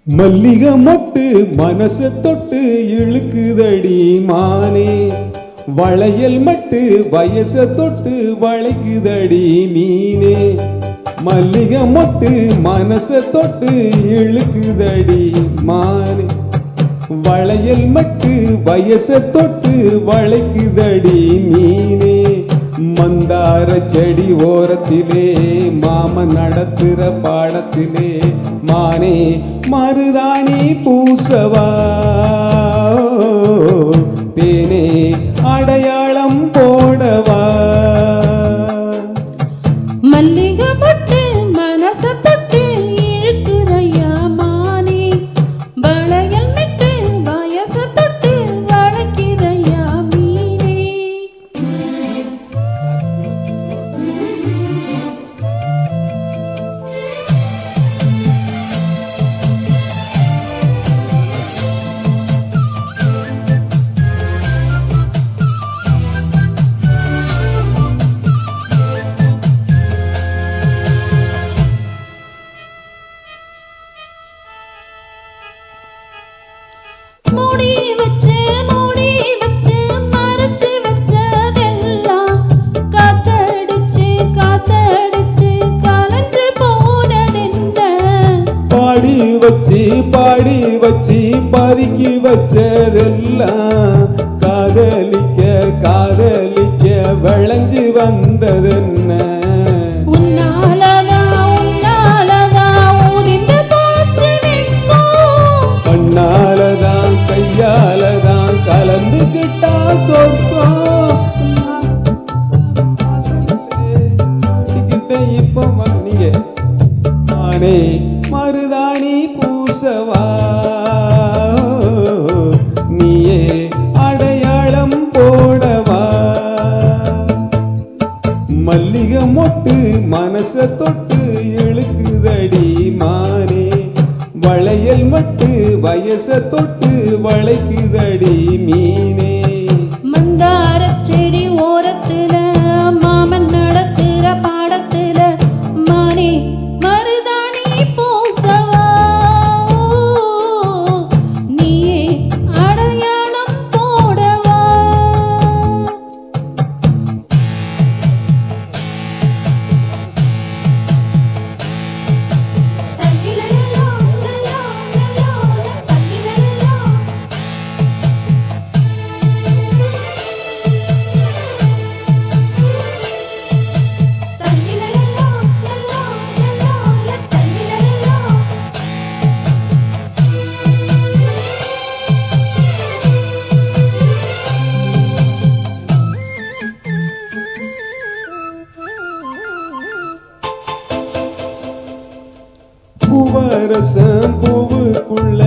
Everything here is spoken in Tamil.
மல்லிகை மொட்டு மனச தொட்டு இழுக்குதடி மானே, வளையல் மட்டு வயச தொட்டு வளைக்குதடி மீனே. மல்லிகை மொட்டு மனச தொட்டு இழுக்குதடி மானே, வளையல் மட்டு வயச தொட்டு வளைக்குதடி மீனே. மந்தார செடி ஓரத்திலே மாமன் நடத்துற பாடத்திலே மானே மருதாணி பூசவா, தேனே அடையாளம் போடவா. மல்லிகை மொட்டு மனச தொட்டு இழுக்குதையா மானே, வளையல் மிட்டு வயச தொட்டு வளைக்குதையா மீனே. மூடி வச்சு மறைச்சு வச்சதெல்லாம் காத்தடிச்சு கலைஞ்சு போனதென்ன. பாடி வச்சு பதுக்கி வச்சதெல்லாம் காதலிக்க விளைஞ்சு வந்ததென்ன. கண்ணாலதான் கையாலதான் கலந்துகிட்டா சொர்க்கம். இப்ப நீங்க நானே மருதாணி பூசவா, நீயே அடையாளம் போடவா. மல்லிகை மொட்டு மனச தொட்டு இழுக்குதடி மானே, வளையல் மட்டு வயச தொட்டு வளைக்குதடி மீனே. மந்தார செடி ஓரத்துல மாமன் நடத்துற பாடத்துல மானே மருதாணி பூசவா, நீயே அடையாளம் போடவா. பூவரசம் பூவுக்குள்ள